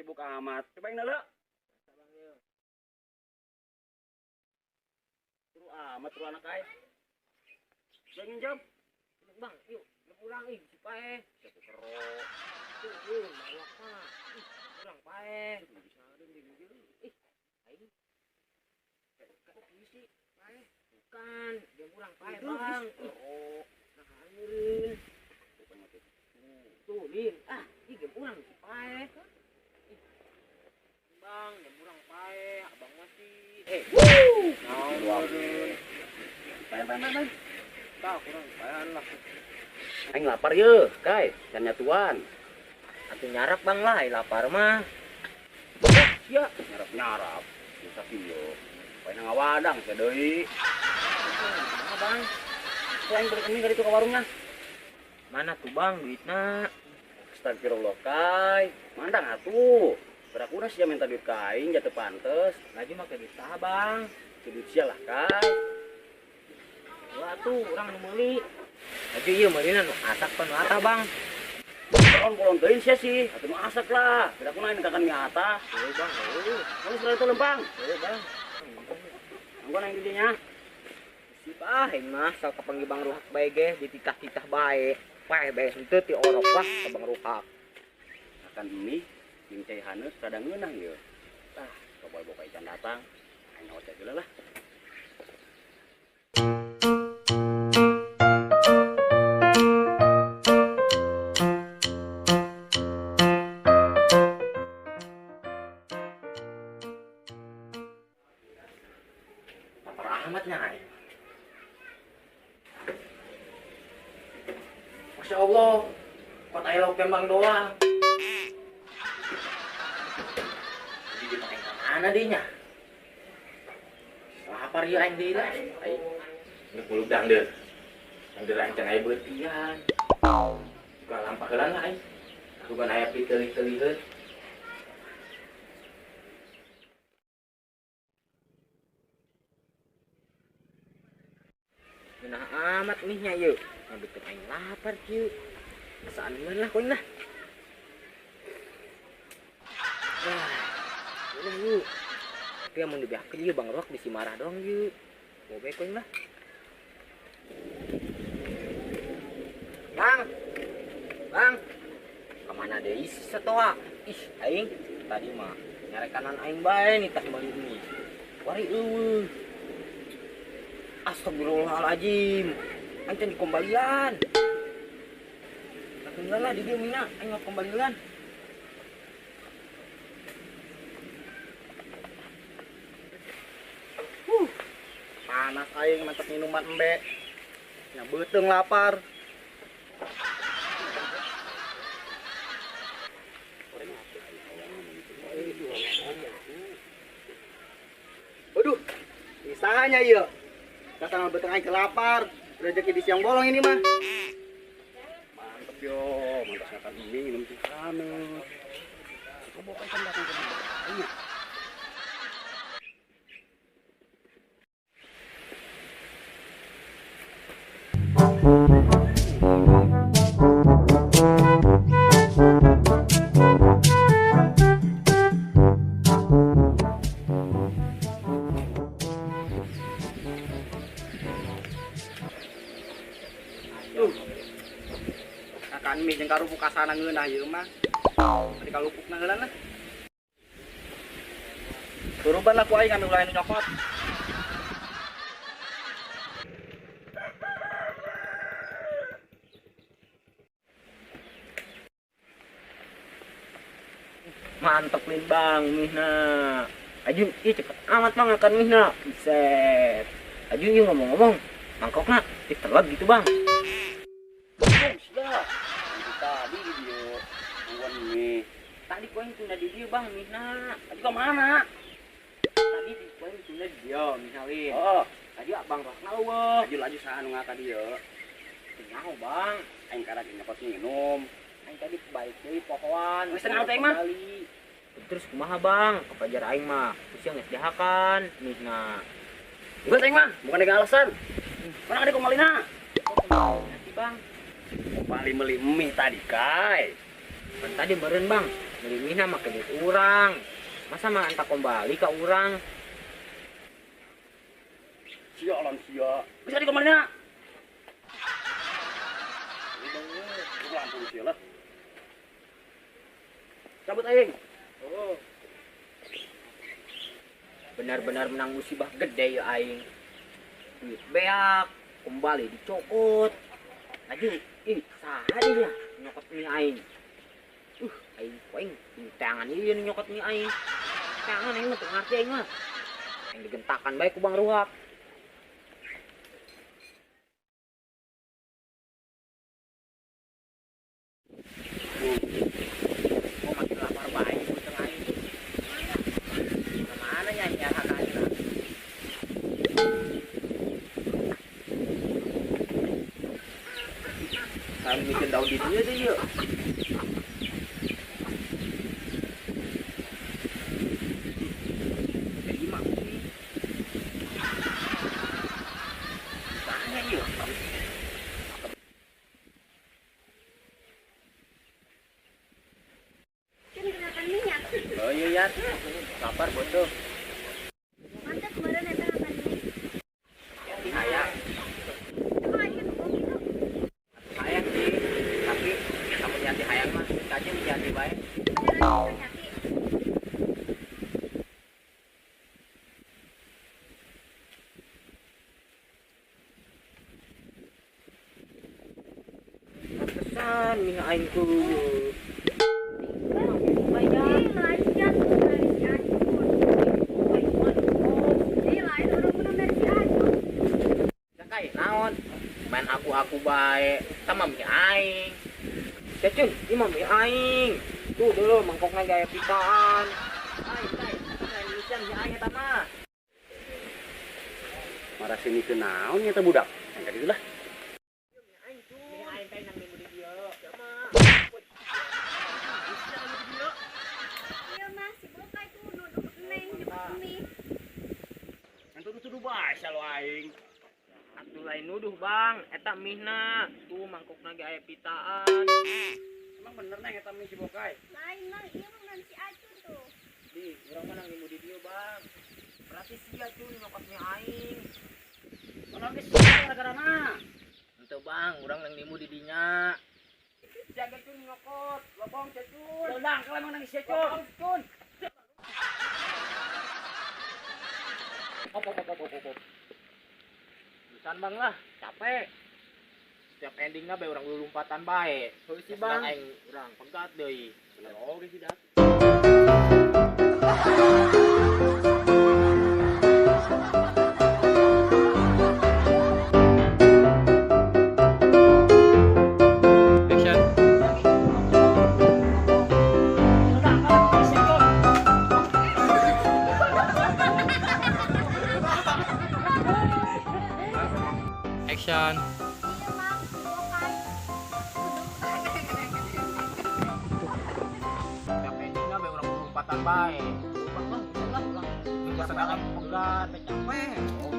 sibuk amat. Cobain dulu. Turu amat turu anak ay. Cobain jam. Bang, yuk, pulang ih, si Pae. Siapa kerok. Tuh, bawa Pak. Ih, pulang Pae. Bisa ada di video. Ih, aing. Kok sih, Pae? Bukan, dia pulang Pae, Bang. Kerok. Nah, angin. Bukan mati. Tuh, Lin. Ah, ih, dia pulang si Pae. Ih, Bang, dia pulang Pae. Abang masih. Ruang. Pae. Tak, kurang Paean lah. Aing lapar ye, Kai. Tanya tuan. Atuh nyarap Bang lah, lapar mah. Ya, nyarap-nyarap. Bisa piyo. Pae nang ngawadang teh deui. Mana Bang? Selain balik ini dari itu ke warungnya. Mana tuh Bang duitnya? Astagfirullah, Kai. Mandang atuh. Berakuna sih minta duit kain, jatuh pantes. Lagi mah duit sah Bang. Duit sia lah, Kai. Wah tuh, orang nu meuli. Lagi ieu meulina nu asak penuh ata Bang. Kolon teuing sia sih. Atuh mah asak lah. Berakuna ini kakan miata. Heuh Bang, heuh. Kamu sudah itu lempang. Heuh Bang. Anggo nang didinya. Si Pae mah sal kapanggih Bang Ruhak bae ge dititah-titah bae. Pae bae henteu ti orok lah ka Bang Ruhak. Akan ini jeung cai haneus rada ngeunah ieu. Tah, boboy-boboy can datang. Aing naos teh heula lah. Amat nyai. Masya Allah, kok tai lauk kembang doang. Jadi dipakai ka mana dinya? Lapar ieu aing deui lah. Aing nu kulub dangdeur. Dangdeur aing can aya beutian. Juga lampah heula lah aing. Bukan aya piteuih-teuliheun. Nah amat nih nya yuk. Ngadeukeun aing lapar kieu. Asaan lah koin lah. Udah yuk. Tapi mun dibiakeun yeuh Bang Ruhak bisi marah doang yuk. Bobe koin lah. Bang. Bang. Kemana deui si satoa? Ih, aing tadi mah nyari kanan aing bae nih tas balik ini. Wari eueuh. Astagfirullahaladzim. Aing teh dikembalian. Tinggal lah di dieu mina, aing mau kembalian. Panas aing mantep minuman embe. Nya beuteung lapar. Waduh, bisanya ieu. Kasana beteng aing kelapar. Rezeki di siang bolong ini mah. Mantep yo, mantap makan ini minum teh haneus. Coba kan datang ke sini. Kakan mie jeung karupuk kasana ngeunah ieu mah. Tadi kalupukna heula lah. Turuban lah ku aing ngambil ulah nu nyokot. Mantep nih Bang, mihna. Ajun, ieu cepet amat Bang akan mihna. Buset. Ajun ieu ngomong-ngomong, mangkokna diteleg gitu Bang. Sudah. Tadi di dieu. Angguan mie. Tadi koin tunda di dieu Bang mihna. Tadi ke mana? Tadi di koin tunda di dieu misalin. Oh, Tadi Bang Rokna eueuh. laju saha nu ngaka dieu. Nyaho Bang. Aing karek nyokot minum. Aing tadi balik deui pohoan. Geus tengah teh mah. Terus kumaha Bang? Kepajar aing mah. Terus geus dihakan mihna. Geus aing mah, bukan dengan alasan. Mana ada kumalina? Nanti Bang. Bali meuli mie tadi, Kai. Kan tadi meureun Bang. Ngelimihna mah ke duit urang. Masa mah entak kembali ke urang. Sialan sia. Bisa di kemana? Lampung sia lah. Cabut aing. Oh. Benar-benar menang musibah gede ya aing. Duit beak kembali dicokot. Lagi, saha dia nyokot mie aing. Aing poing tangan ieu nyokot mie aing. Tangan aing mah teu ngarti aing mah. Aing digentakan bae ku Bang Ruhak. Oh, makin lapar bae ku tengah aing. Kemana nya ya hakana? Kami bikin daun di dia deh yuk. Jadi mak ini. Tanya yuk. Kan kenakan minyak. Oh iya ya, lapar bodoh. Mantap kemarin eta makan mie. Di hayang, Emang aja tuh gitu. hayang sih. Tapi kamu nyati hayang mah, kaji menjadi baik. Beneran hati. Kesan nih aing ku. Ih, lain kan dari si Ajun. Ih, lain orang-orang dari si Ajun. Sakai naon? Main aku baik, sama mi aing. Cacun, ini mah mi aing. Tuh dulu mangkoknya gaya pitaan. Lain misian mi aing eta mah. Marah sini ke naon nya teh budak. Yang tadi lah. Mi aing teh nang minggu di dieu. Ya mah. Iya mah si Bokai tuh nuduh Neng nyebut mie. Yang tuduh-tuduh bae lo aing. Atuh lain nuduh bang, eta mihna. Tuh mangkokna ge aya pitaan. Emang bener neng eta mie si Bokai. Lain mah iya mah ngan si Ajun tuh. Di, urang mah nang minggu di dieu bang. Berarti sia cuy nyokot mi aing. Mana geus gara-gara na. Henteu bang, urang nang nimu di dinya. Jaga cuy nyokot, lobong cacun. Lodang kalau emang nangis cecun. Cun. Hop. Bukan bang lah, capek. Setiap endingnya bae urang lompatan bae. Heuh si bang. Aing urang pegat deui. Bener oge sih dah. Action. Iya mah si Bokai. Setiap endingnya bae urang lompatan bae. Bang, urang. Minggu sedangkan pegat, capek. Oh,